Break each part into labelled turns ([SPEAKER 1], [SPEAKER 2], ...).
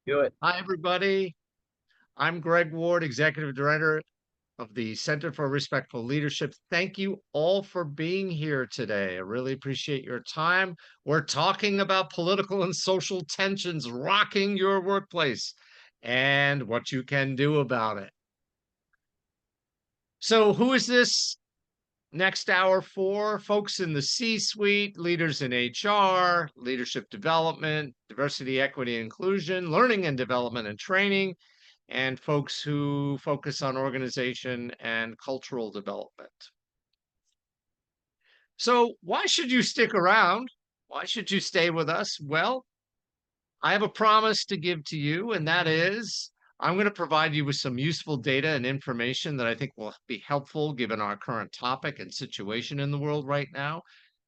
[SPEAKER 1] Do it.
[SPEAKER 2] Hi, everybody. I'm Gregg Ward, Executive Director of the Center for Respectful Leadership. Thank you all for being here today. I really appreciate your time. We're talking about political and social tensions rocking your workplace and what you can do about it. So, who is this next hour for? Folks in the C-suite, leaders in HR, leadership development, diversity, equity, inclusion, learning and development and training, and folks who focus on organization and cultural development. So, why should you stick around? Why should you stay with us? Well, I have a promise to give to you, and that is I'm going to provide you with some useful data and information that I think will be helpful given our current topic and situation in the world right now.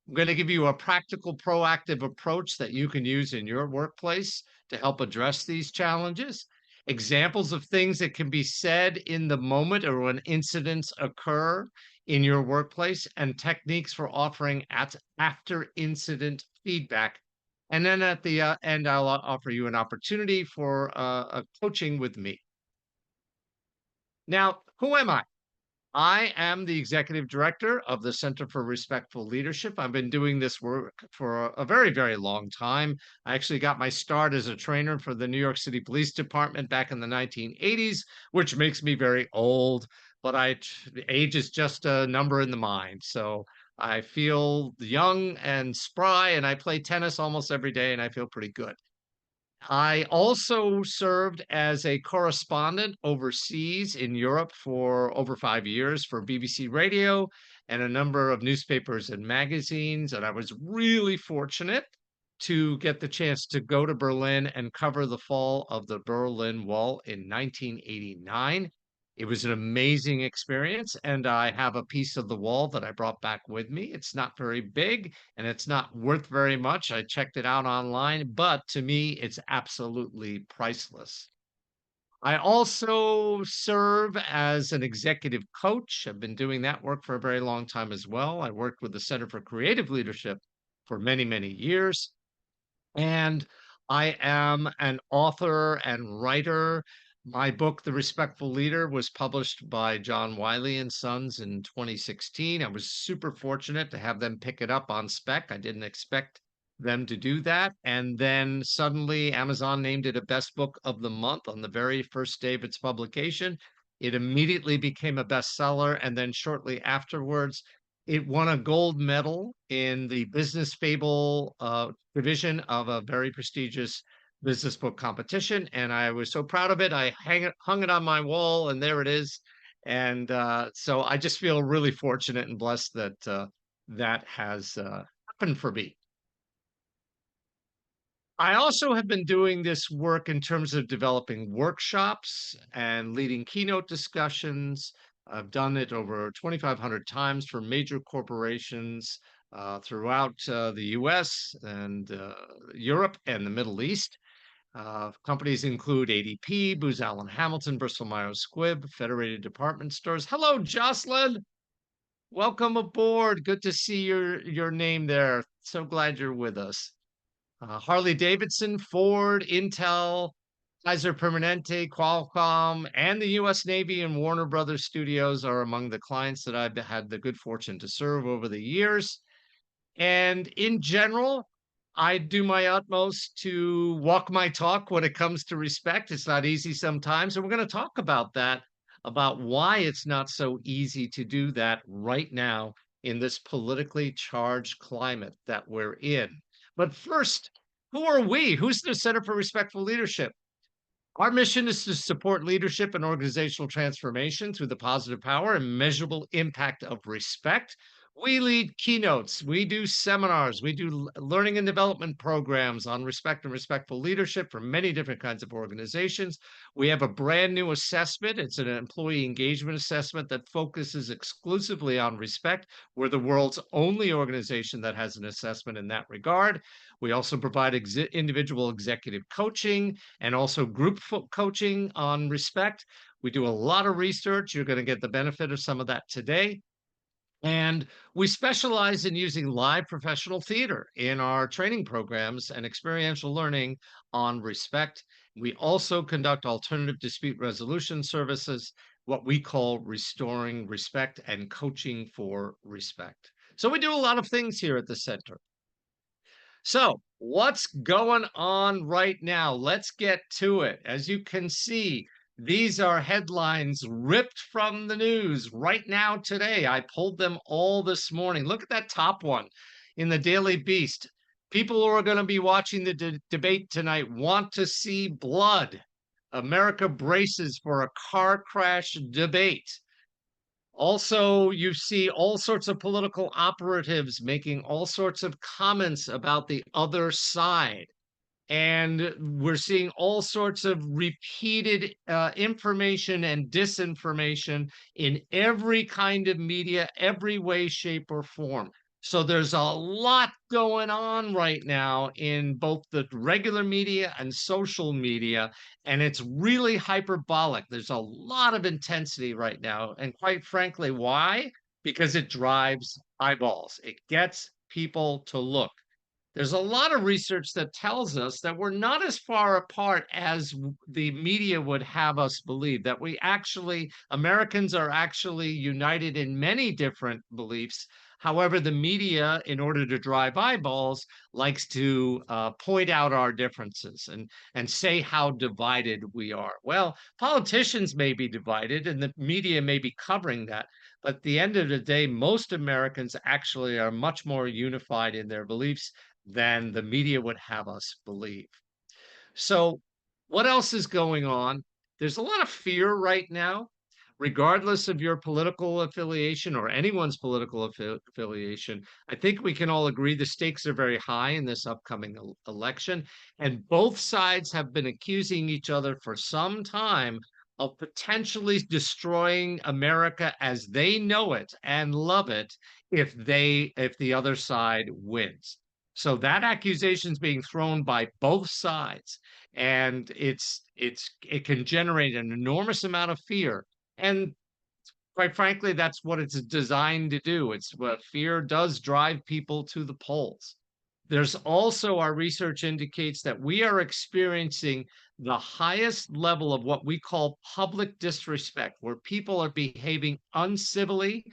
[SPEAKER 2] I'm going to give you a practical, proactive approach that you can use in your workplace to help address these challenges. Examples of things that can be said in the moment or when incidents occur in your workplace, and techniques for offering after incident feedback. And then at the end, I'll offer you an opportunity for a coaching with me. Now, who am I? I am the executive director of the Center for Respectful Leadership. I've been doing this work for a very, very long time. I actually got my start as a trainer for the New York City Police Department back in the 1980s, which makes me very old, but age is just a number in the mind. So I feel young and spry, and I play tennis almost every day, and I feel pretty good. I also served as a correspondent overseas in Europe for over 5 years for BBC Radio and a number of newspapers and magazines. And I was really fortunate to get the chance to go to Berlin and cover the fall of the Berlin Wall in 1989. It was an amazing experience, and I have a piece of the wall that I brought back with me. It's not very big and it's not worth very much. I checked it out online, but to me, it's absolutely priceless. I also serve as an executive coach. I've been doing that work for a very long time as well. I worked with the Center for Creative Leadership for many, many years. And I am an author and writer. My book, The Respectful Leader, was published by John Wiley and Sons in 2016. I was super fortunate to have them pick it up on spec. I didn't expect them to do that. And then suddenly Amazon named it a best book of the month on the very first day of its publication. It immediately became a bestseller. And then shortly afterwards, it won a gold medal in the Business Fable division of a very prestigious business book competition, and I was so proud of it. Hung it on my wall, and there it is. And so I just feel really fortunate and blessed that that has happened for me. I also have been doing this work in terms of developing workshops and leading keynote discussions. I've done it over 2,500 times for major corporations throughout the US and Europe and the Middle East. Companies include ADP, Booz Allen Hamilton, Bristol Myers Squibb, Federated Department Stores. Hello, Jocelyn. Welcome aboard. Good to see your name there. So glad you're with us. Harley Davidson, Ford, Intel, Kaiser Permanente, Qualcomm, and the US Navy and Warner Brothers Studios are among the clients that I've had the good fortune to serve over the years. And in general, I do my utmost to walk my talk when it comes to respect. It's not easy sometimes. And we're going to talk about that, about why it's not so easy to do that right now in this politically charged climate that we're in. But first, who are we? Who's the Center for Respectful Leadership? Our mission is to support leadership and organizational transformation through the positive power and measurable impact of respect. We lead keynotes, we do seminars, we do learning and development programs on respect and respectful leadership for many different kinds of organizations. We have a brand new assessment. It's an employee engagement assessment that focuses exclusively on respect. We're the world's only organization that has an assessment in that regard. We also provide individual executive coaching and also group coaching on respect. We do a lot of research. You're going to get the benefit of some of that today. And we specialize in using live professional theater in our training programs and experiential learning on respect. We also conduct alternative dispute resolution services, what we call restoring respect and coaching for respect. So we do a lot of things here at the center. So, what's going on right now? Let's get to it. As you can see, these are headlines ripped from the news right now today. I pulled them all this morning. Look at that top one in the Daily Beast. People who are going to be watching the debate tonight want to see blood. America braces for a car crash debate. Also, you see all sorts of political operatives making all sorts of comments about the other side. And we're seeing all sorts of repeated information and disinformation in every kind of media, every way, shape, or form. So there's a lot going on right now in both the regular media and social media, and it's really hyperbolic. There's a lot of intensity right now. And quite frankly, why? Because it drives eyeballs, it gets people to look. There's a lot of research that tells us that we're not as far apart as the media would have us believe, that Americans are actually united in many different beliefs. However, the media, in order to drive eyeballs, likes to point out our differences and say how divided we are. Well, politicians may be divided and the media may be covering that. But at the end of the day, most Americans actually are much more unified in their beliefs than the media would have us believe. So, what else is going on? There's a lot of fear right now, regardless of your political affiliation or anyone's political affiliation. I think we can all agree the stakes are very high in this upcoming election, and both sides have been accusing each other for some time of potentially destroying America as they know it and love it if the other side wins. So that accusation is being thrown by both sides, and it can generate an enormous amount of fear. And quite frankly, that's what it's designed to do. It's what fear does drive people to the polls. There's also, our research indicates that we are experiencing the highest level of what we call public disrespect, where people are behaving uncivilly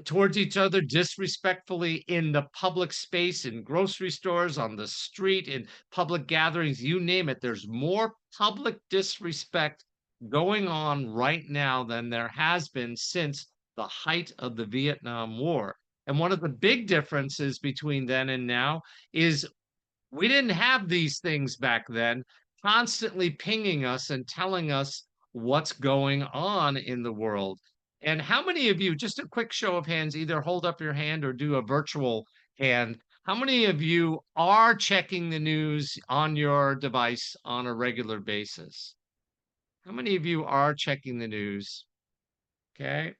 [SPEAKER 2] towards each other, disrespectfully in the public space, in grocery stores, on the street, in public gatherings, you name it. There's more public disrespect going on right now than there has been since the height of the Vietnam War. And one of the big differences between then and now is we didn't have these things back then constantly pinging us and telling us what's going on in the world. And how many of you, just a quick show of hands, either hold up your hand or do a virtual hand, how many of you are checking the news on your device on a regular basis? How many of you are checking the news? Okay.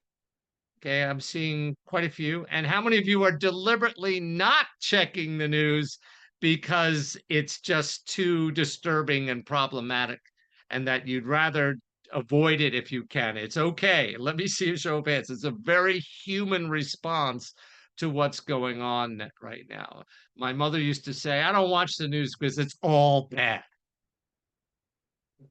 [SPEAKER 2] Okay, I'm seeing quite a few. And how many of you are deliberately not checking the news because it's just too disturbing and problematic and that you'd rather avoid it if you can? It's okay. Let me see a show of hands. It's a very human response to what's going on right now. My mother used to say, I don't watch the news because it's all bad.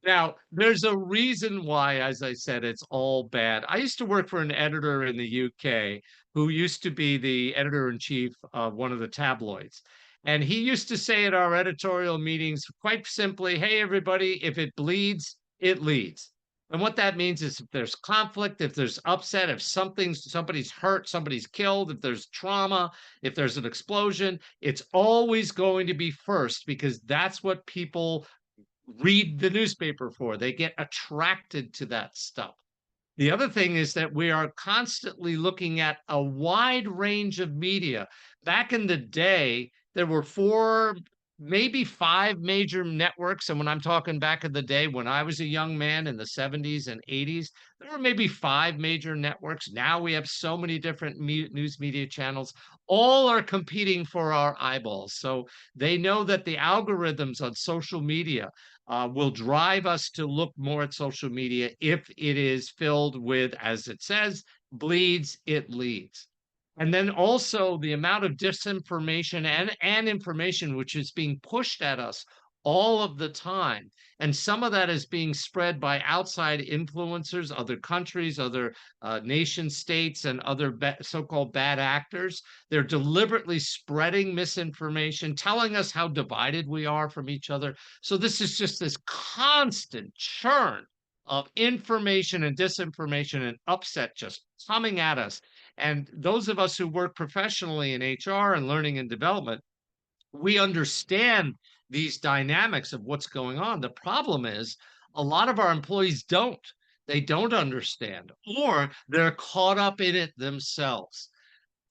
[SPEAKER 2] Now, there's a reason why, as I said, it's all bad. I used to work for an editor in the UK who used to be the editor in chief of one of the tabloids. And he used to say at our editorial meetings, quite simply, hey, everybody, if it bleeds, it leads. And what that means is if there's conflict, if there's upset, if somebody's hurt, somebody's killed, if there's trauma, if there's an explosion, it's always going to be first because that's what people read the newspaper for. They get attracted to that stuff. The other thing is that we are constantly looking at a wide range of media. Back in the day, there were four, maybe five major networks. And when I'm talking back in the day, when I was a young man in the 70s and 80s, there were maybe five major networks. Now we have so many different news media channels. All are competing for our eyeballs. So they know that the algorithms on social media will drive us to look more at social media if it is filled with, as it says, bleeds, it leads. And then also the amount of disinformation and information which is being pushed at us all of the time. And some of that is being spread by outside influencers, other countries, other nation states, and other so-called bad actors. They're deliberately spreading misinformation, telling us how divided we are from each other. So this is just this constant churn of information and disinformation and upset just coming at us. And those of us who work professionally in HR and learning and development, we understand these dynamics of what's going on. The problem is a lot of our employees don't. They don't understand, or they're caught up in it themselves.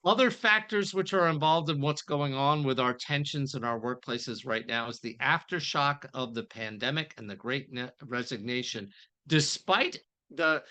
[SPEAKER 2] Other factors which are involved in what's going on with our tensions in our workplaces right now is the aftershock of the pandemic and the great resignation. Despite the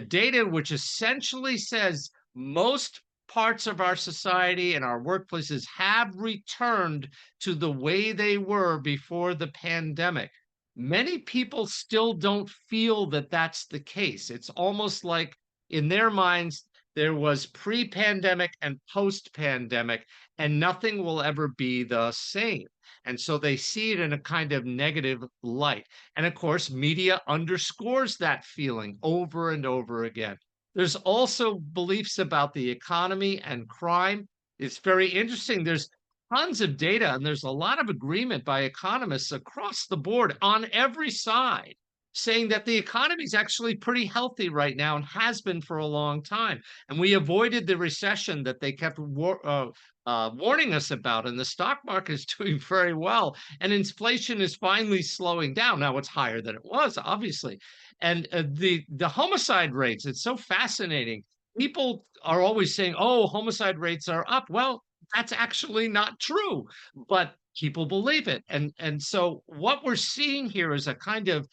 [SPEAKER 2] data which essentially says most parts of our society and our workplaces have returned to the way they were before the pandemic, many people still don't feel that that's the case. It's almost like in their minds there was pre-pandemic and post-pandemic, and nothing will ever be the same. And so they see it in a kind of negative light. And of course, media underscores that feeling over and over again. There's also beliefs about the economy and crime. It's very interesting. There's tons of data, and there's a lot of agreement by economists across the board on every side saying that the economy is actually pretty healthy right now and has been for a long time. And we avoided the recession that they kept warning us about. And the stock market is doing very well. And inflation is finally slowing down. Now it's higher than it was, obviously. And the homicide rates, it's so fascinating. People are always saying, oh, homicide rates are up. Well, that's actually not true, but people believe it. And so what we're seeing here is a kind of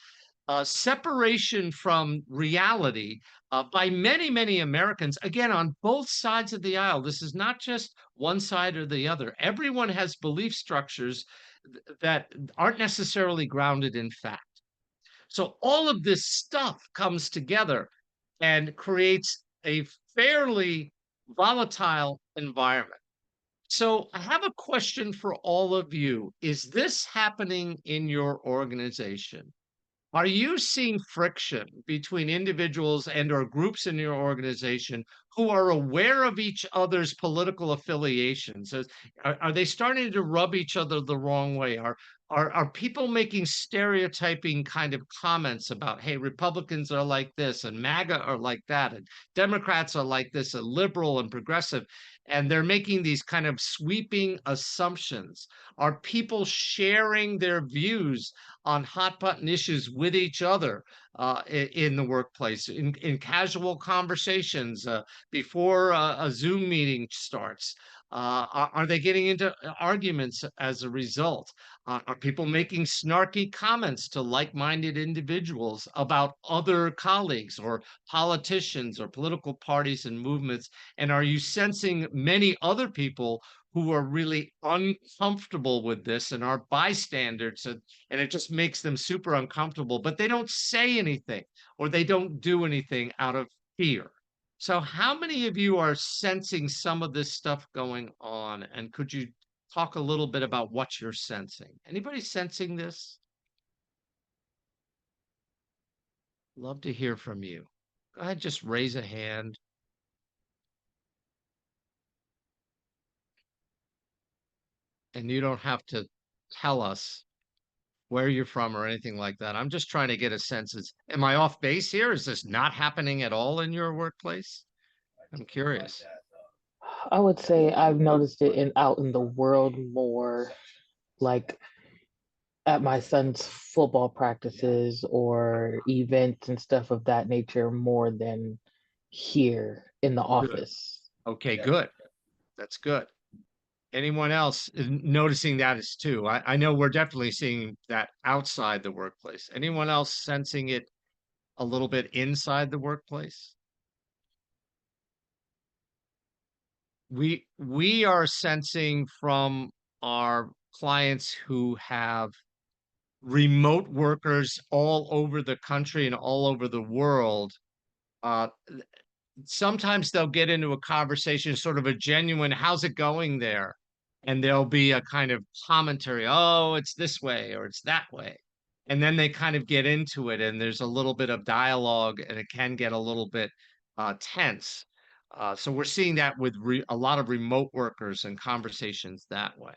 [SPEAKER 2] separation from reality by many, many Americans, again, on both sides of the aisle. This is not just one side or the other. Everyone has belief structures that aren't necessarily grounded in fact. So all of this stuff comes together and creates a fairly volatile environment. So I have a question for all of you. Is this happening in your organization? Are you seeing friction between individuals and or groups in your organization who are aware of each other's political affiliations? Are they starting to rub each other the wrong way? Are people making stereotyping kind of comments about, hey, Republicans are like this and MAGA are like that, and Democrats are like this, and liberal and progressive, and they're making these kind of sweeping assumptions? Are people sharing their views on hot button issues with each other in the workplace, in casual conversations before a Zoom meeting starts? Are they getting into arguments as a result? Are people making snarky comments to like-minded individuals about other colleagues or politicians or political parties and movements? And are you sensing many other people who are really uncomfortable with this and are bystanders, and it just makes them super uncomfortable, but they don't say anything or they don't do anything out of fear? So how many of you are sensing some of this stuff going on? And could you talk a little bit about what you're sensing? Anybody sensing this? Love to hear from you. Go ahead, just raise a hand. And you don't have to tell us where you're from or anything like that. I'm just trying to get a sense. Am I off base here? Is this not happening at all in your workplace? I'm curious.
[SPEAKER 1] I would say I've noticed it out in the world more, like at my son's football practices or events and stuff of that nature more than here in the
[SPEAKER 2] Good.
[SPEAKER 1] office.
[SPEAKER 2] Okay, good. That's good. Anyone else is noticing that as too? I know we're definitely seeing that outside the workplace. Anyone else sensing it a little bit inside the workplace? We are sensing from our clients who have remote workers all over the country and all over the world, uh, sometimes they'll get into a conversation, sort of a genuine, how's it going there? And there'll be a kind of commentary, oh, it's this way or it's that way. And then they kind of get into it, and there's a little bit of dialogue, and it can get a little bit tense. So we're seeing that with a lot of remote workers and conversations that way.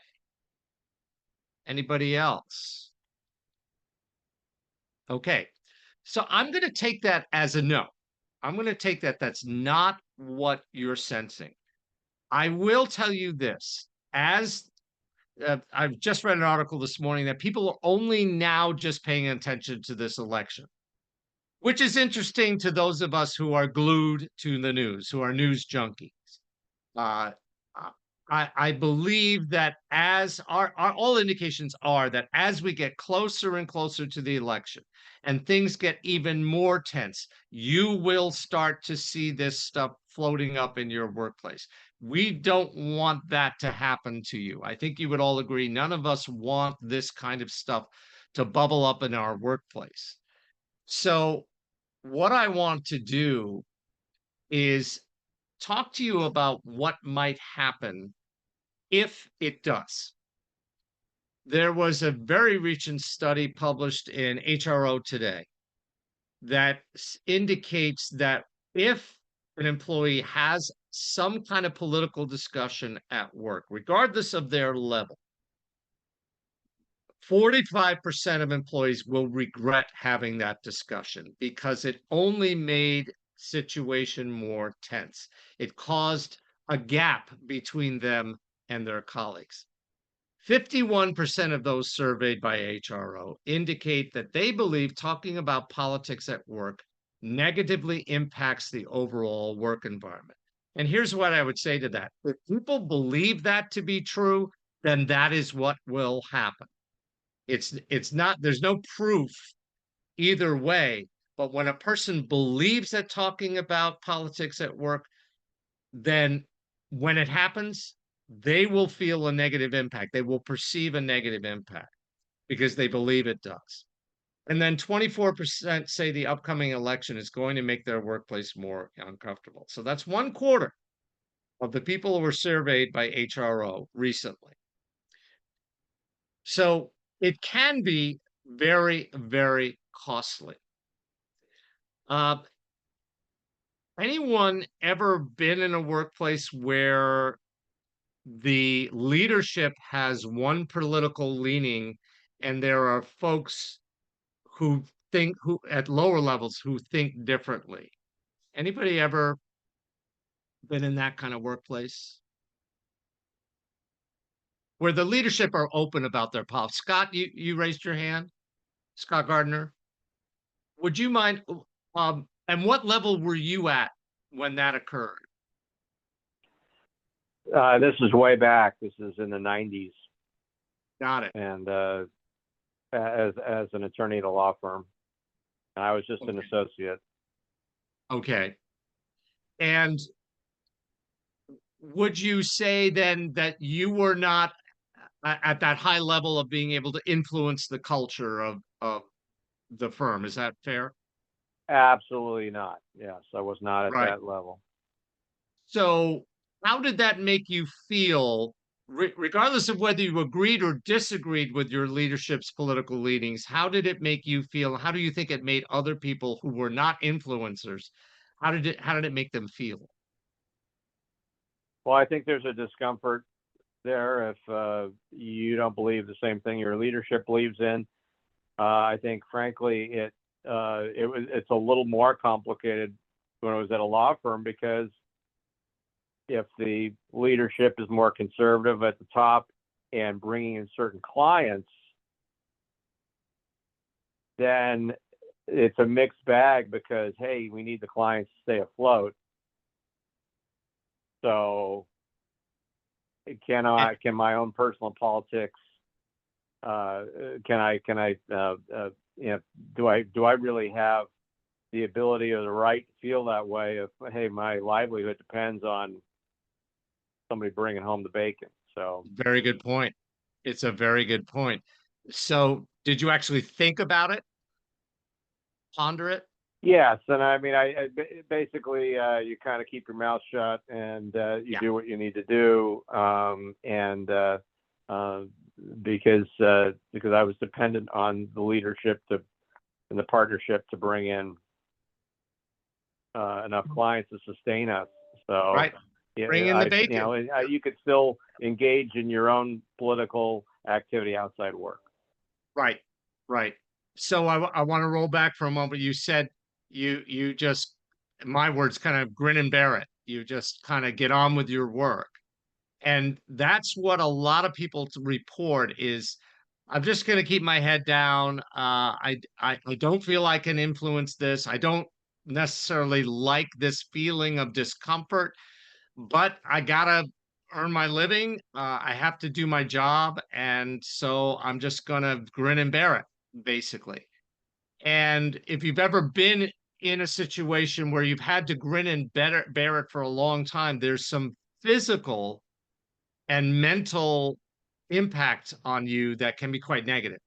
[SPEAKER 2] Anybody else? Okay. So I'm going to take that as a no. I'm going to take that that's not what you're sensing. I will tell you this, as I've just read an article this morning that people are only now just paying attention to this election, which is interesting to those of us who are glued to the news, who are news junkies. Uh, uh, I believe that as our all indications are that as we get closer and closer to the election and things get even more tense, you will start to see this stuff floating up in your workplace. We don't want that to happen to you. I think you would all agree. None of us want this kind of stuff to bubble up in our workplace. So, what I want to do is talk to you about what might happen if it does. There was a very recent study published in HRO Today that indicates that if an employee has some kind of political discussion at work, regardless of their level, 45% of employees will regret having that discussion because it only made situation more tense. It caused a gap between them and their colleagues. 51% of those surveyed by HRO indicate that they believe talking about politics at work negatively impacts the overall work environment. And here's what I would say to that. If people believe that to be true, then that is what will happen. It's not, there's no proof either way, but when a person believes that talking about politics at work, then when it happens, they will feel a negative impact. They will perceive a negative impact because they believe it does. And then 24% say the upcoming election is going to make their workplace more uncomfortable. So that's 1/4 of the people who were surveyed by HRO recently. So it can be very, very costly. Uh, anyone ever been in a workplace where the leadership has one political leaning and there are folks who think who at lower levels who think differently? Anybody ever been in that kind of workplace where the leadership are open about their politics? Scott, you raised your hand. Scott Gardner, would you mind? And what level were you at when that occurred?
[SPEAKER 3] This is way back. This is in the 90s,
[SPEAKER 2] Got it.
[SPEAKER 3] and as an attorney at a law firm, and I was just an associate.
[SPEAKER 2] Okay. And would you say then that you were not at that high level of being able to influence the culture of the firm? Is that fair?
[SPEAKER 3] Absolutely not. Yes, I was not at
[SPEAKER 2] Right.
[SPEAKER 3] that level.
[SPEAKER 2] So, how did that make you feel, regardless of whether you agreed or disagreed with your leadership's political leanings? How did it make you feel? How do you think it made other people who were not influencers? How did it make them feel?
[SPEAKER 3] Well, I think there's a discomfort there if you don't believe the same thing your leadership believes in. I think, frankly, it's a little more complicated when I was at a law firm, because if the leadership is more conservative at the top and bringing in certain clients, then it's a mixed bag, because, hey, we need the clients to stay afloat. So can my own personal politics, can I do I really have the ability or the right to feel that way if, hey, my livelihood depends on somebody bringing home the bacon? So
[SPEAKER 2] Very good point. It's a very good point. So, did you actually think about it? Ponder it?
[SPEAKER 3] Yes, and I mean, basically you kind of keep your mouth shut and you
[SPEAKER 2] Yeah.
[SPEAKER 3] do what you need to do, and uh, because I was dependent on the leadership to and the partnership to bring in enough clients to sustain us. So
[SPEAKER 2] Right.
[SPEAKER 3] yeah,
[SPEAKER 2] Bring in the bacon.
[SPEAKER 3] you could still engage in your own political activity outside work.
[SPEAKER 2] Right. Right. So I want to roll back for a moment. You said you just, in my words, kind of grin and bear it. You just kind of get on with your work. And that's what a lot of people report is, I'm just going to keep my head down. I don't feel I can influence this. I don't necessarily like this feeling of discomfort, but I gotta earn my living. I have to do my job, and so I'm just gonna grin and bear it, basically. And if you've ever been in a situation where you've had to grin and bear it for a long time, there's some physical and mental impact on you that can be quite negative.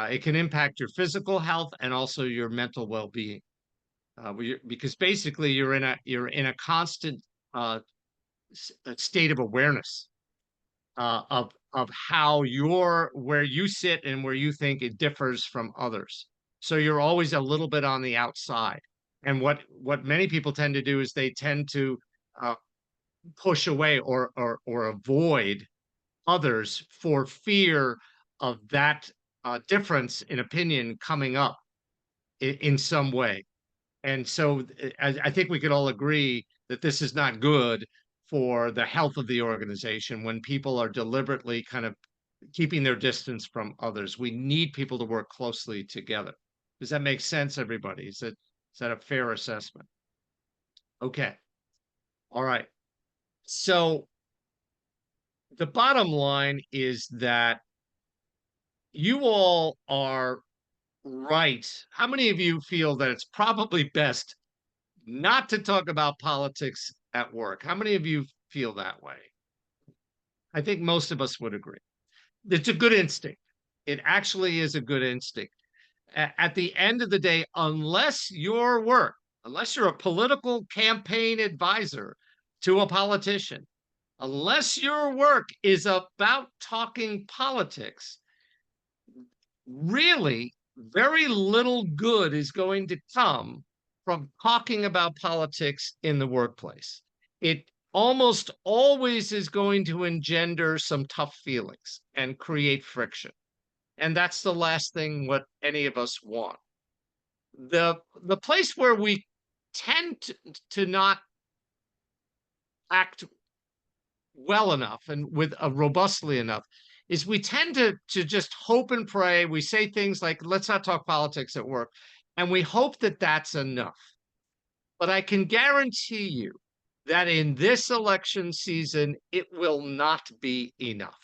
[SPEAKER 2] It can impact your physical health and also your mental well-being, because basically you're in a constant uh, state of awareness of how where you sit and where you think it differs from others. So you're always a little bit on the outside. And what many people tend to do is they tend to uh, push away or avoid others for fear of that difference in opinion coming up in some way. And so I think we could all agree that this is not good for the health of the organization when people are deliberately kind of keeping their distance from others. We need people to work closely together. Does that make sense, everybody? Is that a fair assessment? Okay. All right. So the bottom line is that you all are right. How many of you feel that it's probably best not to talk about politics at work? How many of you feel that way? I think most of us would agree. It's a good instinct. It actually is a good instinct. At the end of the day, unless you're a political campaign advisor to a politician, unless your work is about talking politics, really very little good is going to come from talking about politics in the workplace. It almost always is going to engender some tough feelings and create friction. And that's the last thing what any of us want. The place where we tend to not act well enough and with robustly enough is we tend to just hope and pray. We say things like, let's not talk politics at work, and we hope that that's enough. But I can guarantee you that in this election season it will not be enough.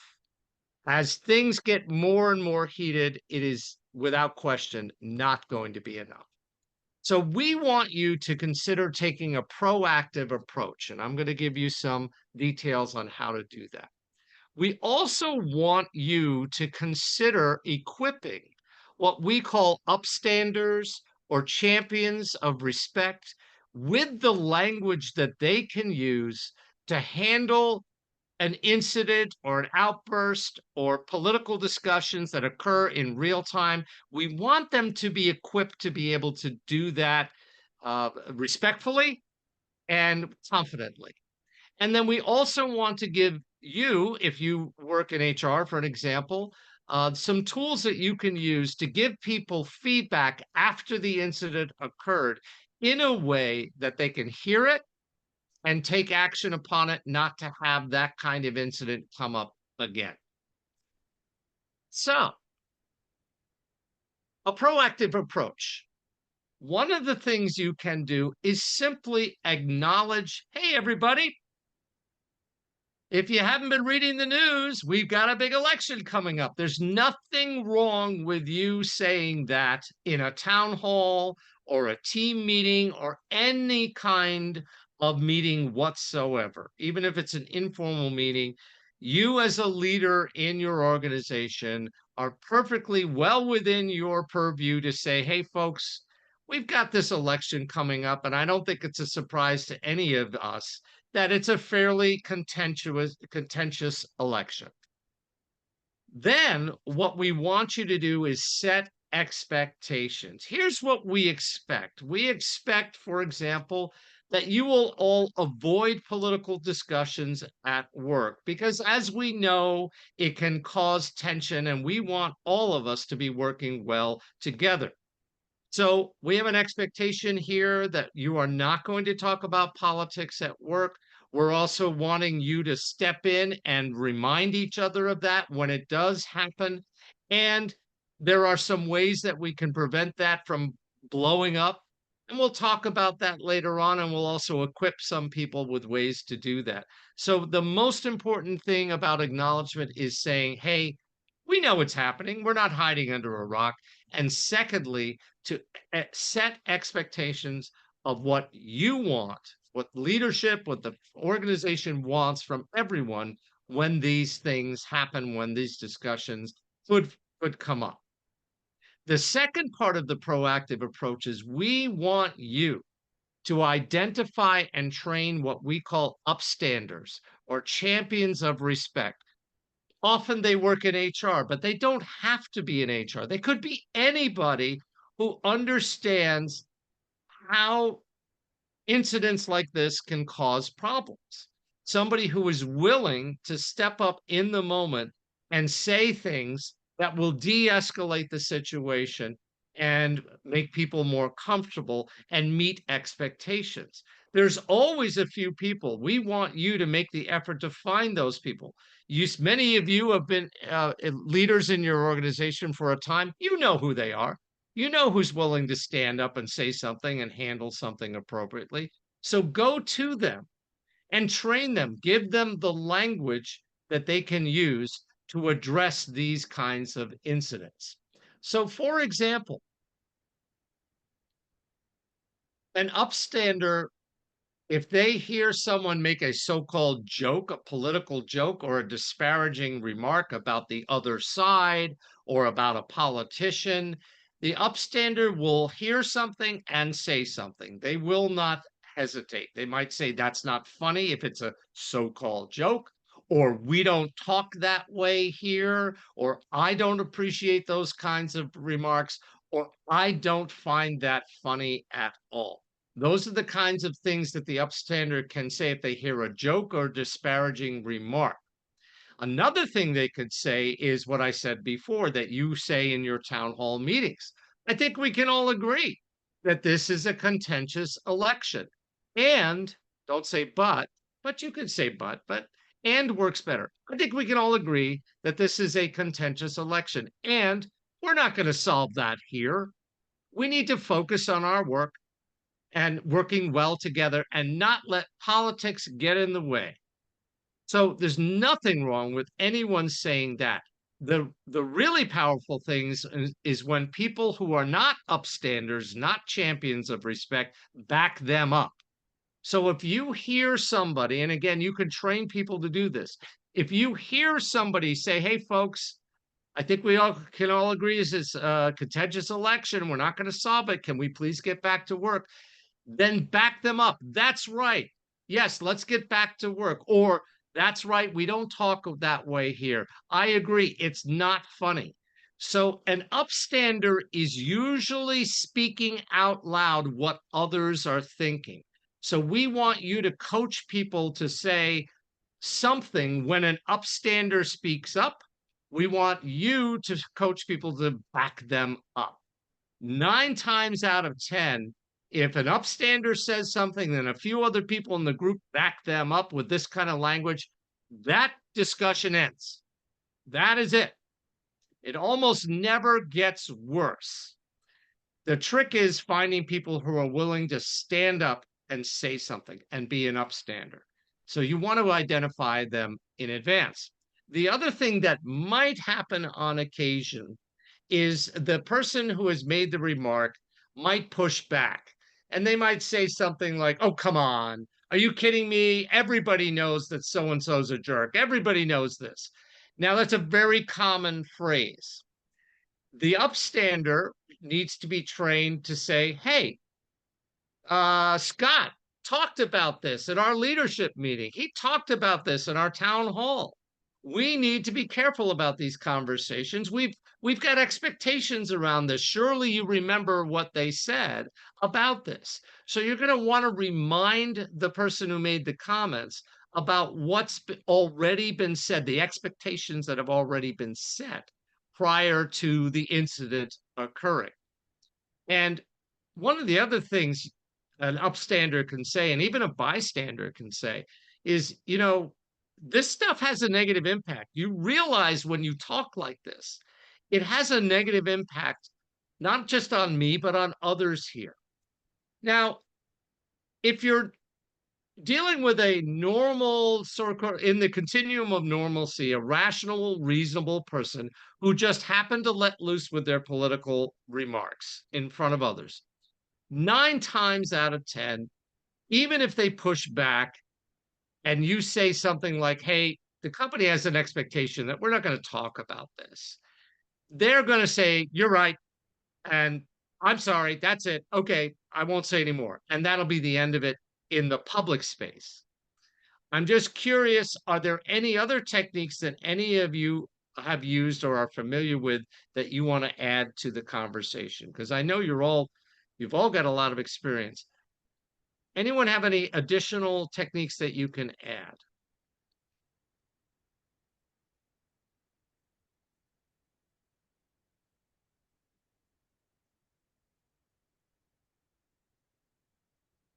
[SPEAKER 2] As things get more and more heated, it is without question not going to be enough. So we want you to consider taking a proactive approach, and I'm going to give you some details on how to do that. We also want you to consider equipping what we call upstanders or champions of respect with the language that they can use to handle an incident or an outburst or political discussions that occur in real time. We want them to be equipped to be able to do that respectfully and confidently. And then we also want to give you, if you work in HR, for an example, some tools that you can use to give people feedback after the incident occurred in a way that they can hear it and take action upon it, not to have that kind of incident come up again. So, a proactive approach. One of the things you can do is simply acknowledge, hey, everybody, if you haven't been reading the news, we've got a big election coming up. There's nothing wrong with you saying that in a town hall or a team meeting or any kind of meeting whatsoever. Even if it's an informal meeting, you as a leader in your organization are perfectly well within your purview to say, hey, folks, we've got this election coming up, and I don't think it's a surprise to any of us that it's a fairly contentious election. Then what we want you to do is set expectations. Here's what we expect. We expect, for example, that you will all avoid political discussions at work because, as we know, it can cause tension, and we want all of us to be working well together. So we have an expectation here that you are not going to talk about politics at work. We're also wanting you to step in and remind each other of that when it does happen. And there are some ways that we can prevent that from blowing up. And we'll talk about that later on, and we'll also equip some people with ways to do that. So the most important thing about acknowledgement is saying, hey, we know it's happening. We're not hiding under a rock. And secondly, to set expectations of what you want, what leadership, what the organization wants from everyone when these things happen, when these discussions could come up. The second part of the proactive approach is we want you to identify and train what we call upstanders or champions of respect. Often they work in HR, but they don't have to be in HR. They could be anybody who understands how incidents like this can cause problems. Somebody who is willing to step up in the moment and say things that will de-escalate the situation and make people more comfortable and meet expectations. There's always a few people. We want you to make the effort to find those people. Many of you have been leaders in your organization for a time. You know who they are. You know who's willing to stand up and say something and handle something appropriately. So go to them and train them. Give them the language that they can use to address these kinds of incidents. So, for example, an upstander, if they hear someone make a so-called joke, a political joke, or a disparaging remark about the other side or about a politician, the upstander will hear something and say something. They will not hesitate. They might say, that's not funny if it's a so-called joke, or we don't talk that way here, or I don't appreciate those kinds of remarks, or I don't find that funny at all. Those are the kinds of things that the upstander can say if they hear a joke or disparaging remark. Another thing they could say is what I said before that you say in your town hall meetings. I think we can all agree that this is a contentious election. And don't say but you could say but and works better. I think we can all agree that this is a contentious election. And we're not going to solve that here. We need to focus on our work and working well together and not let politics get in the way. So there's nothing wrong with anyone saying that. The really powerful things is when people who are not upstanders, not champions of respect, back them up. So if you hear somebody, and again, you can train people to do this. If you hear somebody say, hey, folks, I think we all can all agree this is a contentious election. We're not going to solve it. Can we please get back to work? Then back them up. That's right. Yes, let's get back to work. Or that's right. We don't talk that way here. I agree. It's not funny. So an upstander is usually speaking out loud what others are thinking. So we want you to coach people to say something when an upstander speaks up. We want you to coach people to back them up. 9 times out of 10, if an upstander says something, then a few other people in the group back them up with this kind of language, that discussion ends. That is it. It almost never gets worse. The trick is finding people who are willing to stand up and say something and be an upstander. So you want to identify them in advance. The other thing that might happen on occasion is the person who has made the remark might push back. And they might say something like, oh, come on. Are you kidding me? Everybody knows that so-and-so's a jerk. Everybody knows this. Now, that's a very common phrase. The upstander needs to be trained to say, hey, Scott talked about this at our leadership meeting. He talked about this in our town hall. We need to be careful about these conversations. We've got expectations around this. Surely you remember what they said about this. So you're going to want to remind the person who made the comments about what's already been said, the expectations that have already been set prior to the incident occurring. And one of the other things an upstander can say, and even a bystander can say, is, you know, this stuff has a negative impact. You realize when you talk like this, it has a negative impact, not just on me, but on others here. Now, if you're dealing with a normal sort of in the continuum of normalcy, a rational, reasonable person who just happened to let loose with their political remarks in front of others, 9 times out of 10, even if they push back and you say something like, hey, the company has an expectation that we're not going to talk about this, they're going to say, you're right. And I'm sorry, that's it. Okay, I won't say anymore. And that'll be the end of it in the public space. I'm just curious, are there any other techniques that any of you have used or are familiar with that you want to add to the conversation? Because I know you've all got a lot of experience. Anyone have any additional techniques that you can add?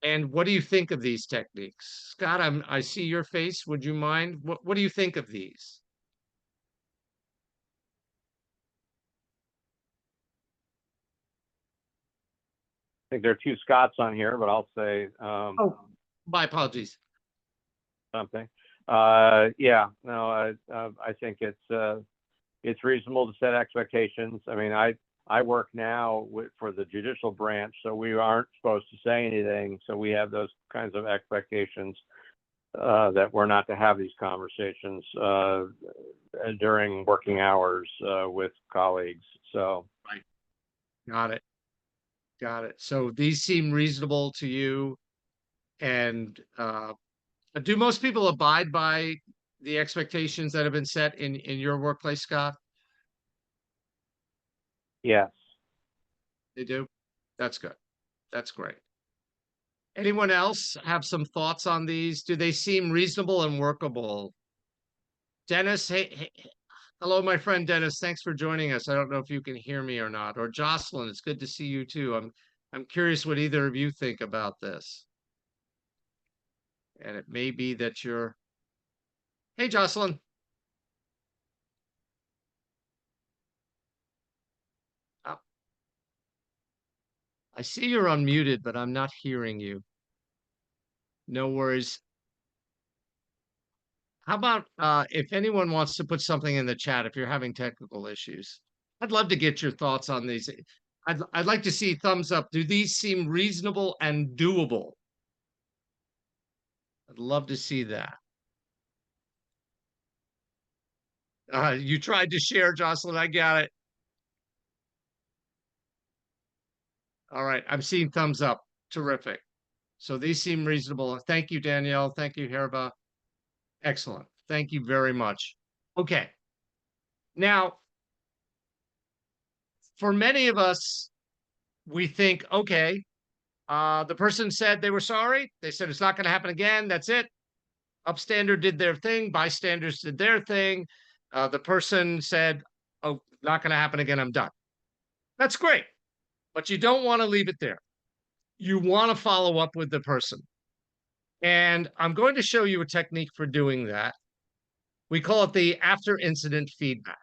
[SPEAKER 2] And what do you think of these techniques? Scott, I see your face. Would you mind? What do you think of these?
[SPEAKER 3] I think there are 2 Scots on here, but I'll say
[SPEAKER 2] Oh, my apologies.
[SPEAKER 3] something. Yeah, no, I think it's reasonable to set expectations. I mean, I work now for the judicial branch, so we aren't supposed to say anything. So we have those kinds of expectations that we're not to have these conversations during working hours with colleagues. So,
[SPEAKER 2] right. Got it. Got it. So these seem reasonable to you. And do most people abide by the expectations that have been set in your workplace, Scott?
[SPEAKER 3] yes.
[SPEAKER 2] They do? That's good. That's great. Anyone else have some thoughts on these? Do they seem reasonable and workable? Dennis, hey, hello, my friend Dennis. Thanks for joining us. I don't know if you can hear me or not. Or Jocelyn, it's good to see you too. I'm curious what either of you think about this. And it may be that you're. Hey, Jocelyn. Oh. I see you're unmuted, but I'm not hearing you. No worries. How about if anyone wants to put something in the chat if you're having technical issues? I'd love to get your thoughts on these. I'd like to see thumbs up. Do these seem reasonable and doable? I'd love to see that. You tried to share, Jocelyn. I got it. All right. I'm seeing thumbs up. Terrific. So these seem reasonable. Thank you, Danielle. Thank you, Herba. Excellent. Thank you very much. Okay. Now, for many of us, we think, okay, the person said they were sorry. They said it's not going to happen again. That's it. Upstander did their thing. Bystanders did their thing. The person said, oh, not going to happen again. I'm done. That's great. But you don't want to leave it there. You want to follow up with the person. And I'm going to show you a technique for doing that. We call it the after incident feedback.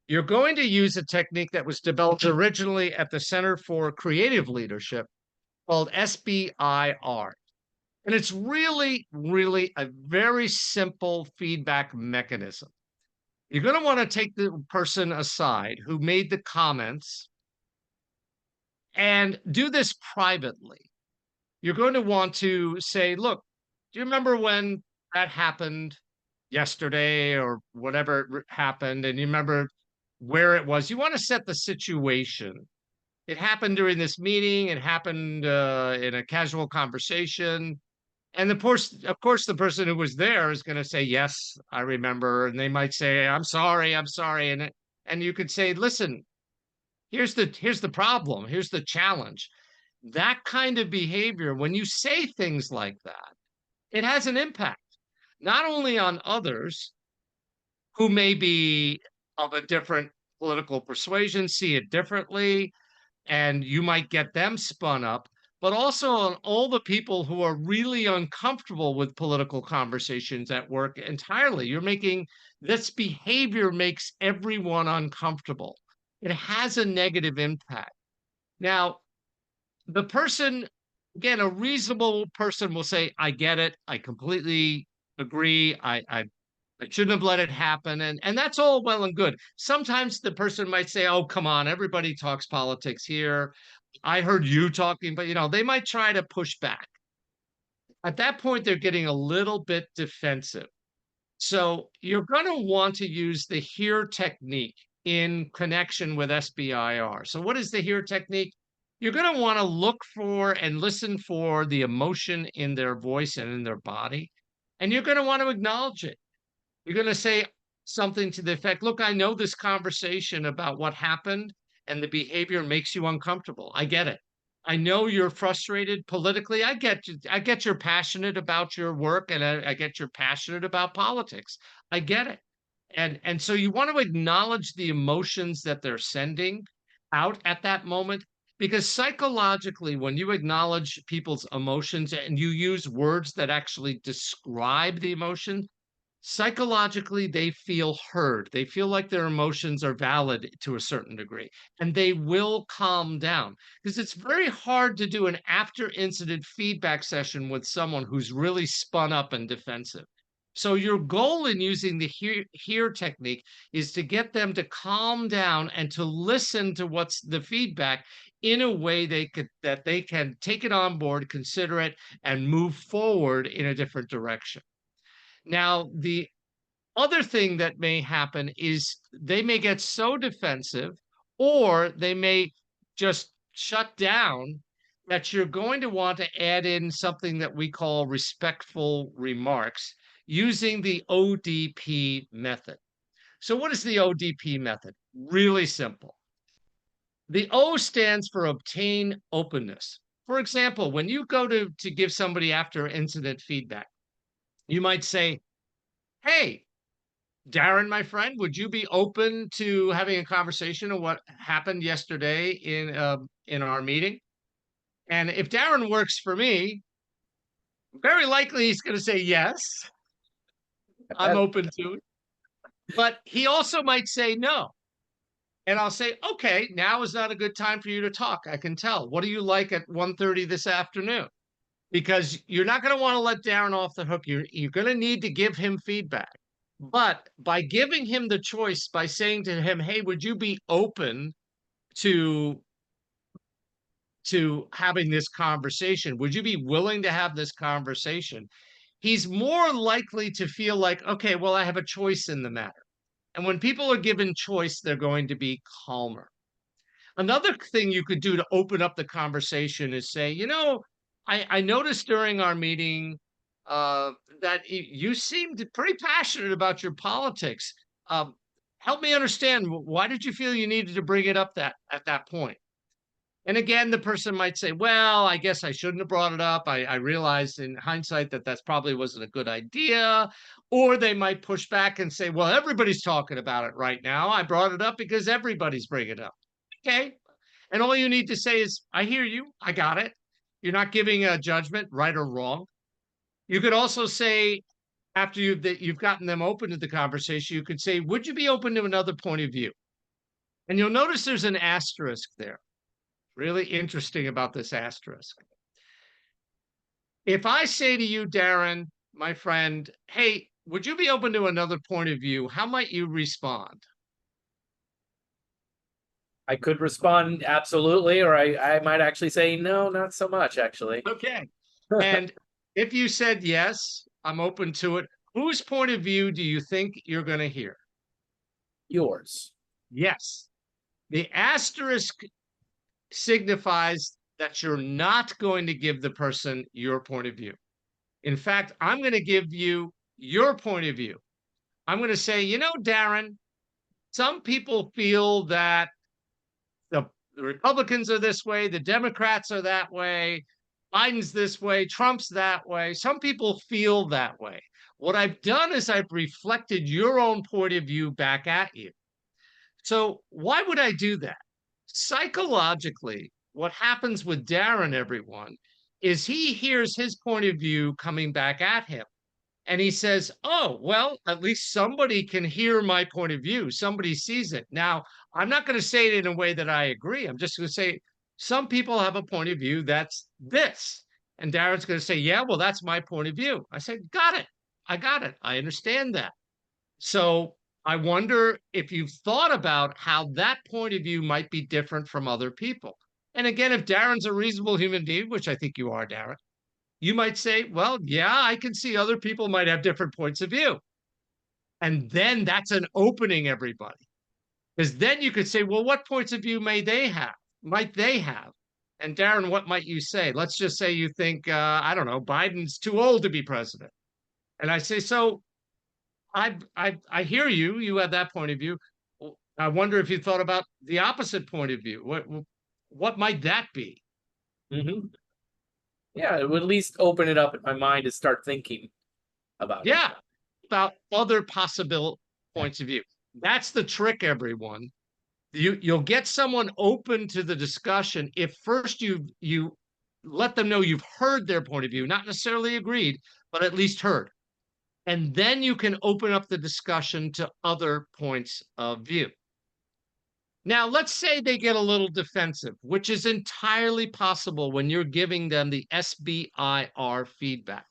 [SPEAKER 2] You're going to use a technique that was developed originally at the Center for Creative Leadership called SBIR. And it's really, really a very simple feedback mechanism. You're going to want to take the person aside who made the comments and do this privately. You're going to want to say, look, do you remember when that happened yesterday or whatever happened? And you remember where it was? You want to set the situation it happened during this meeting. It happened in a casual conversation. And of course, the person who was there is going to say, yes, I remember. And they might say, I'm sorry, I'm sorry. And you could say, listen, here's the problem. Here's the challenge. That kind of behavior, when you say things like that, it has an impact, not only on others who may be of a different political persuasion, see it differently, and you might get them spun up, but also on all the people who are really uncomfortable with political conversations at work entirely. You're making this behavior makes everyone uncomfortable. It has a negative impact. Now, the person, again, a reasonable person will say, I get it. I completely agree. I shouldn't have let it happen. And that's all well and good. Sometimes the person might say, oh, come on, everybody talks politics here. I heard you talking, but they might try to push back. At that point, they're getting a little bit defensive. So you're going to want to use the hear technique in connection with SBIR. So what is the hear technique? You're going to want to look for and listen for the emotion in their voice and in their body. And you're going to want to acknowledge it. You're going to say something to the effect, look, I know this conversation about what happened and the behavior makes you uncomfortable. I get it. I know you're frustrated politically. I get you. I get you're passionate about your work, and I get you're passionate about politics. I get it. And so you want to acknowledge the emotions that they're sending out at that moment, because psychologically, when you acknowledge people's emotions and you use words that actually describe the emotion, psychologically they feel heard. They feel like their emotions are valid to a certain degree, and they will calm down, because it's very hard to do an after incident feedback session with someone who's really spun up and defensive. So your goal in using the hear technique is to get them to calm down and to listen to what's the feedback in a way that they can take it on board, consider it, and move forward in a different direction. Now, the other thing that may happen is they may get so defensive, or they may just shut down, that you're going to want to add in something that we call respectful remarks using the ODP method. So what is the ODP method? Really simple. The O stands for obtain openness. For example, when you go to give somebody after incident feedback, you might say, hey, Darren, my friend, would you be open to having a conversation of what happened yesterday in our meeting? And if Darren works for me, very likely he's going to say yes. I'm open to it. But he also might say no. And I'll say, okay, now is not a good time for you to talk. I can tell. What do you like at 1:30 this afternoon? Because you're not going to want to let Darren off the hook. You're going to need to give him feedback. But by giving him the choice, by saying to him, hey, would you be open to having this conversation? Would you be willing to have this conversation? He's more likely to feel like, okay, well, I have a choice in the matter. And when people are given choice, they're going to be calmer. Another thing you could do to open up the conversation is say, I noticed during our meeting that you seemed pretty passionate about your politics. Help me understand, why did you feel you needed to bring it up at that point? And again, the person might say, well, I guess I shouldn't have brought it up. I realized in hindsight that that's probably wasn't a good idea. Or they might push back and say, well, everybody's talking about it right now. I brought it up because everybody's bringing it up. Okay. And all you need to say is, I hear you. I got it. You're not giving a judgment, right or wrong. You could also say, after you've gotten them open to the conversation, you could say, would you be open to another point of view? And you'll notice there's an asterisk there. Really interesting about this asterisk. If I say to you, Darren, my friend, hey, would you be open to another point of view? How might you respond?
[SPEAKER 4] I could respond absolutely, or I might actually say, no, not so much, actually.
[SPEAKER 2] Okay. And if you said, yes, I'm open to it, whose point of view do you think you're going to hear?
[SPEAKER 4] Yours.
[SPEAKER 2] Yes. The asterisk signifies that you're not going to give the person your point of view. In fact, I'm going to give you your point of view. I'm going to say, you know, Darren, some people feel that the Republicans are this way, the Democrats are that way, Biden's this way, Trump's that way. Some people feel that way. What I've done is I've reflected your own point of view back at you. So why would I do that? Psychologically, what happens with Darren, everyone, is he hears his point of view coming back at him. And he says, oh, well, at least somebody can hear my point of view. Somebody sees it. Now, I'm not going to say it in a way that I agree. I'm just going to say some people have a point of view that's this. And Darren's going to say, yeah, well, that's my point of view. I said, got it. I got it. I understand that. So I wonder if you've thought about how that point of view might be different from other people. And again, if Darren's a reasonable human being, which I think you are, Darren, you might say, well, yeah, I can see other people might have different points of view. And then that's an opening, everybody. Because then you could say, well, what points of view might they have? And Darren, what might you say? Let's just say you think, I don't know, Biden's too old to be president. And I say, so I hear you. You have that point of view. I wonder if you thought about the opposite point of view. What might that be?
[SPEAKER 4] Mm-hmm. Yeah, it would at least open it up in my mind to start thinking about it.
[SPEAKER 2] About other possible points of view. That's the trick, everyone. You'll get someone open to the discussion if first you let them know you've heard their point of view, not necessarily agreed, but at least heard. And then you can open up the discussion to other points of view. Now, let's say they get a little defensive, which is entirely possible when you're giving them the SBIR feedback.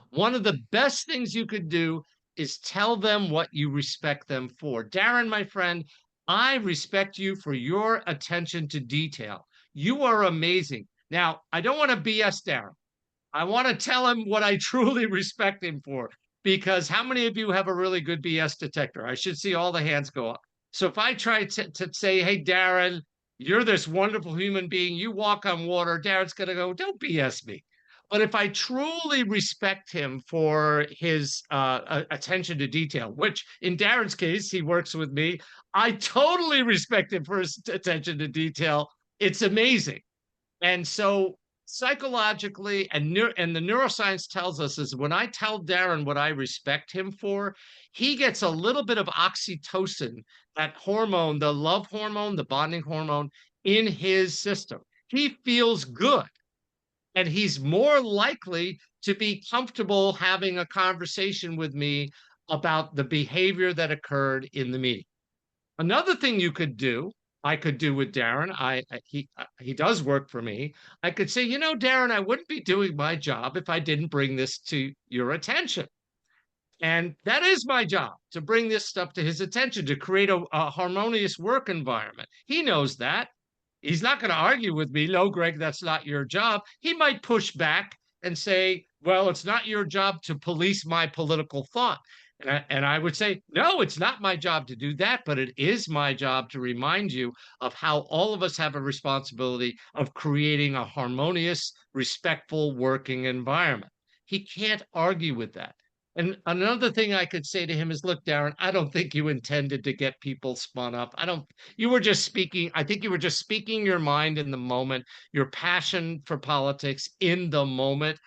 [SPEAKER 2] One of the best things you could do is tell them what you respect them for. Darren, my friend, I respect you for your attention to detail. You are amazing. Now, I don't want to BS Darren. I want to tell him what I truly respect him for, because how many of you have a really good BS detector? I should see all the hands go up. So if I try to say, hey, Darren, you're this wonderful human being, you walk on water, Darren's going to go, don't BS me. But if I truly respect him for his attention to detail, which in Darren's case, he works with me, I totally respect him for his attention to detail. It's amazing. And so psychologically, and the neuroscience tells us is when I tell Darren what I respect him for, he gets a little bit of oxytocin, that hormone, the love hormone, the bonding hormone in his system. He feels good. And he's more likely to be comfortable having a conversation with me about the behavior that occurred in the meeting. Another thing you could do, I could do with Darren, he does work for me. I could say, you know, Darren, I wouldn't be doing my job if I didn't bring this to your attention. And that is my job, to bring this stuff to his attention, to create a harmonious work environment. He knows that. He's not going to argue with me. No, Gregg, that's not your job. He might push back and say, well, it's not your job to police my political thought. And I would say, no, it's not my job to do that, but it is my job to remind you of how all of us have a responsibility of creating a harmonious, respectful working environment. He can't argue with that. And another thing I could say to him is, look, Darren, I don't think you intended to get people spun up. You were just speaking. I think you were just speaking your mind in the moment, your passion for politics in the moment.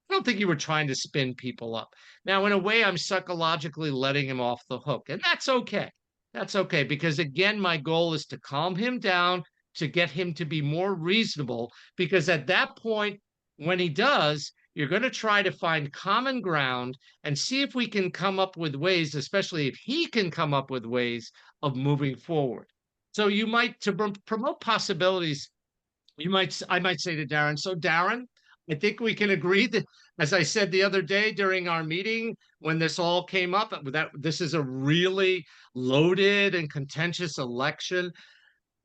[SPEAKER 2] I don't think you were trying to spin people up. Now, in a way, I'm psychologically letting him off the hook, and that's okay. That's okay, because again, my goal is to calm him down, to get him to be more reasonable, because at that point, when he does, you're going to try to find common ground and see if we can come up with ways, especially if he can come up with ways of moving forward. So you might, to promote possibilities, I might say to Darren, so Darren, I think we can agree that, as I said the other day during our meeting, when this all came up, that this is a really loaded and contentious election.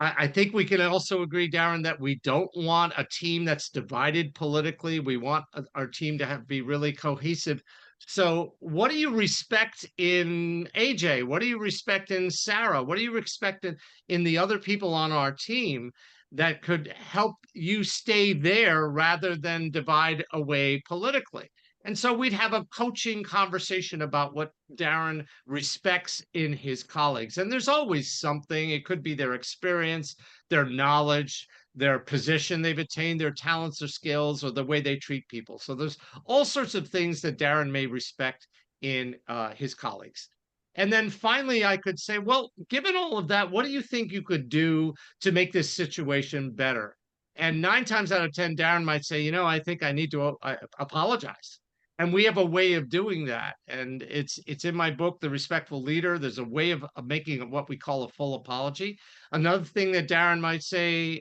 [SPEAKER 2] I think we can also agree, Darren, that we don't want a team that's divided politically. We want our team to be really cohesive. So what do you respect in AJ? What do you respect in Sarah? What do you respect in the other people on our team that could help you stay there rather than divide away politically. And so we'd have a coaching conversation about what Darren respects in his colleagues. And there's always something. It could be their experience, their knowledge, their position they've attained, their talents or skills, or the way they treat people. So there's all sorts of things that Darren may respect in his colleagues. And then finally, I could say, well, given all of that, what do you think you could do to make this situation better? And 9 times out of 10, Darren might say, I think I need to apologize. And we have a way of doing that. And it's in my book, The Respectful Leader. There's a way of making what we call a full apology. Another thing that Darren might say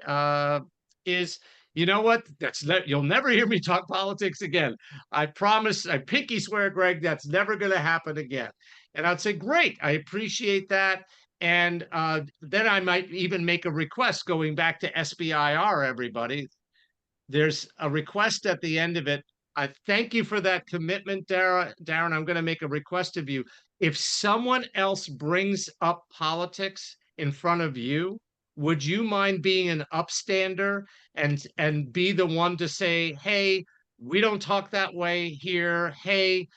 [SPEAKER 2] is, you know what? You'll never hear me talk politics again. I promise, I pinky swear, Greg, that's never going to happen again. And I'd say, great, I appreciate that. And then I might even make a request going back to SBIR, everybody. There's a request at the end of it. I thank you for that commitment, Darren. I'm going to make a request of you. If someone else brings up politics in front of you, would you mind being an upstander and be the one to say, hey, we don't talk that way here. Hey,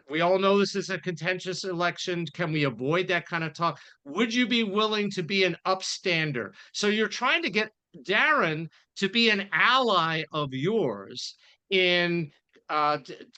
[SPEAKER 2] we all know this is a contentious election. Can we avoid that kind of talk? Would you be willing to be an upstander? So you're trying to get Darren to be an ally of yours in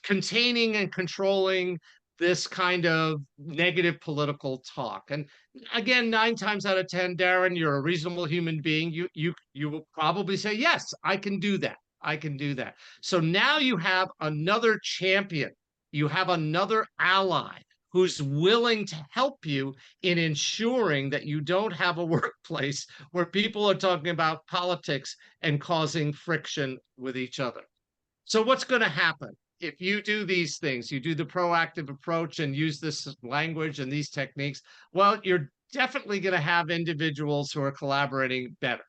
[SPEAKER 2] containing and controlling this kind of negative political talk. And again, 9 times out of 10, Darren, you're a reasonable human being. You will probably say, yes, I can do that. I can do that. So now you have another champion. You have another ally who's willing to help you in ensuring that you don't have a workplace where people are talking about politics and causing friction with each other. So what's going to happen? If you do these things, you do the proactive approach and use this language and these techniques, well, you're definitely going to have individuals who are collaborating better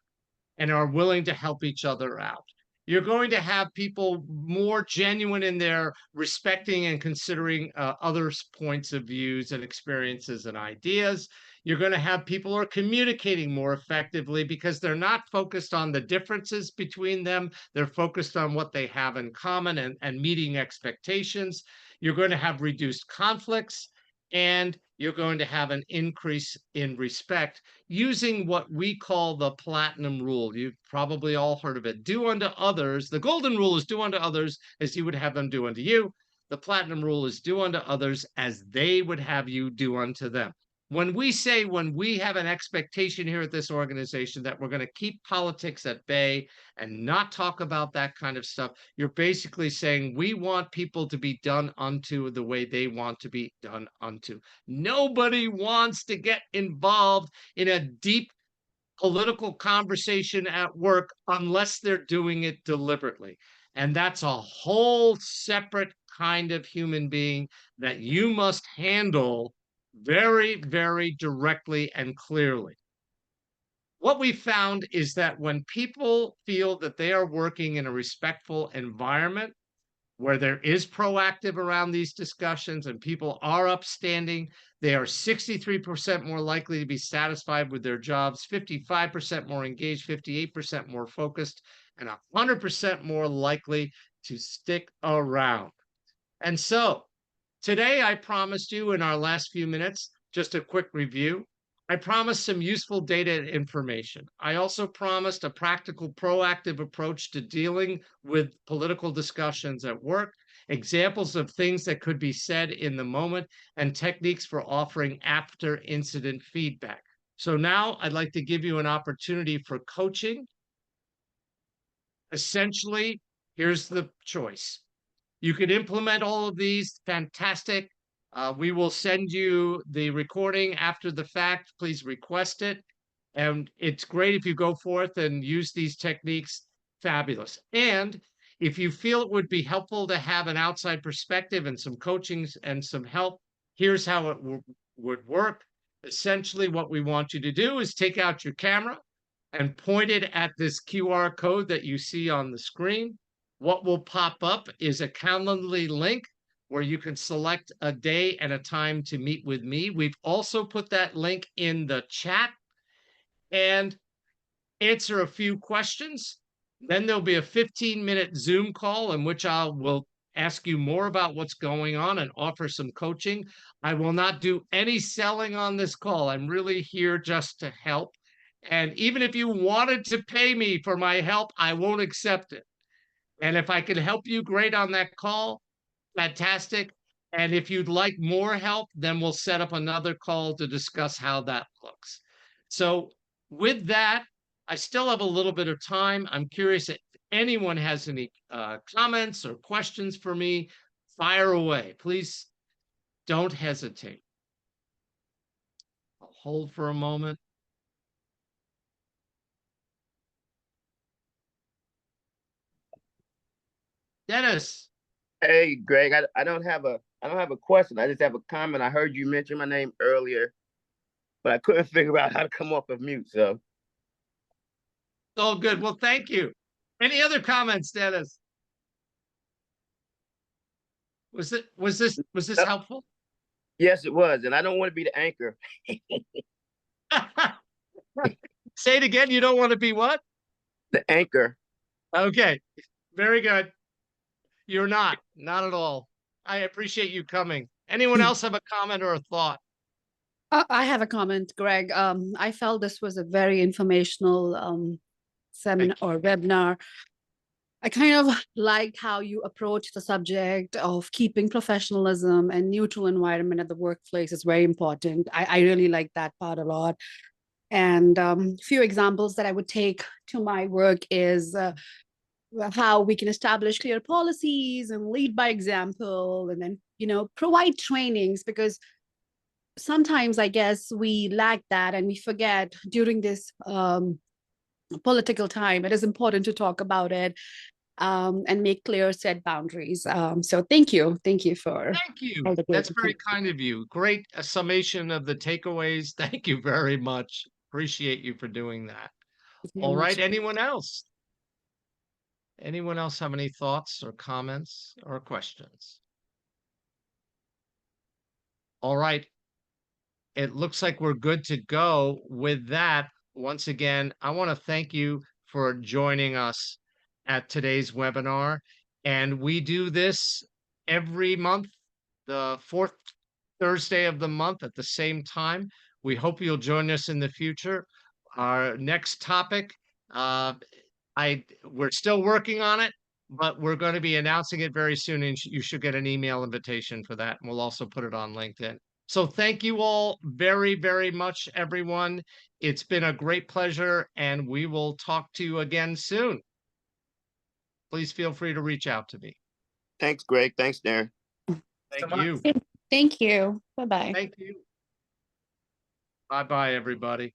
[SPEAKER 2] and are willing to help each other out. You're going to have people more genuine in their respecting and considering others' points of views and experiences and ideas. You're going to have people who are communicating more effectively because they're not focused on the differences between them. They're focused on what they have in common and meeting expectations. You're going to have reduced conflicts, and you're going to have an increase in respect using what we call the platinum rule. You've probably all heard of it. Do unto others. The golden rule is do unto others as you would have them do unto you. The platinum rule is do unto others as they would have you do unto them. When we have an expectation here at this organization that we're going to keep politics at bay and not talk about that kind of stuff, you're basically saying we want people to be done unto the way they want to be done unto. Nobody wants to get involved in a deep political conversation at work unless they're doing it deliberately. And that's a whole separate kind of human being that you must handle very, very directly and clearly. What we found is that when people feel that they are working in a respectful environment where there is proactive around these discussions and people are upstanding, they are 63% more likely to be satisfied with their jobs, 55% more engaged, 58% more focused, and 100% more likely to stick around. And so today, I promised you in our last few minutes, just a quick review. I promised some useful data and information. I also promised a practical, proactive approach to dealing with political discussions at work, examples of things that could be said in the moment, and techniques for offering after incident feedback. So now I'd like to give you an opportunity for coaching. Essentially, here's the choice. You could implement all of these, fantastic. We will send you the recording after the fact. Please request it. And it's great if you go forth and use these techniques, fabulous. And if you feel it would be helpful to have an outside perspective and some coachings and some help, here's how it would work. Essentially, what we want you to do is take out your camera and point it at this QR code that you see on the screen. What will pop up is a Calendly link where you can select a day and a time to meet with me. We've also put that link in the chat. And answer a few questions. Then there'll be a 15-minute Zoom call in which I will ask you more about what's going on and offer some coaching. I will not do any selling on this call. I'm really here just to help. And even if you wanted to pay me for my help, I won't accept it. And if I can help you, great on that call, fantastic. And if you'd like more help, then we'll set up another call to discuss how that looks. So with that, I still have a little bit of time. I'm curious if anyone has any comments or questions for me, fire away. Please don't hesitate. I'll hold for a moment. Dennis.
[SPEAKER 5] Hey, Greg, I don't have a question. I just have a comment. I heard you mention my name earlier, but I couldn't figure out how to come off of mute. So,
[SPEAKER 2] Oh, good. Well, thank you. Any other comments, Dennis? Was this helpful?
[SPEAKER 5] yes, it was. And I don't want to be the anchor.
[SPEAKER 2] Say it again. You don't want to be what?
[SPEAKER 5] The anchor.
[SPEAKER 2] Okay. Very good. You're not at all. I appreciate you coming. Anyone else have a comment or a thought?
[SPEAKER 6] I have a comment, Greg. I felt this was a very informational seminar or webinar. I kind of liked how you approach the subject of keeping professionalism and neutral environment at the workplace is very important. I really like that part a lot. And few examples that I would take to my work is how we can establish clear policies and lead by example, and then, provide trainings, because sometimes I guess we lack that and we forget during this political time. It is important to talk about it and make clear set boundaries. So thank you for
[SPEAKER 2] Thank you.
[SPEAKER 6] all the
[SPEAKER 2] That's
[SPEAKER 6] great-
[SPEAKER 2] very kind of you. Great summation of the takeaways. Thank you very much. Appreciate you for doing that.
[SPEAKER 6] very
[SPEAKER 2] All
[SPEAKER 6] much.
[SPEAKER 2] right. Anyone else? Anyone else have any thoughts or comments or questions? All right. It looks like we're good to go. With that, once again, I want to thank you for joining us at today's webinar. And we do this every month, the fourth Thursday of the month at the same time. We hope you'll join us in the future. Our next topic, we're still working on it, but we're going to be announcing it very soon, and you should get an email invitation for that. And we'll also put it on LinkedIn. So thank you all very, very much, everyone. It's been a great pleasure, and we will talk to you again soon. Please feel free to reach out to me.
[SPEAKER 5] Thanks, Greg. Thanks, Darren.
[SPEAKER 2] Thank you.
[SPEAKER 6] Thank you. Bye-bye.
[SPEAKER 2] Thank you. Bye-bye, everybody.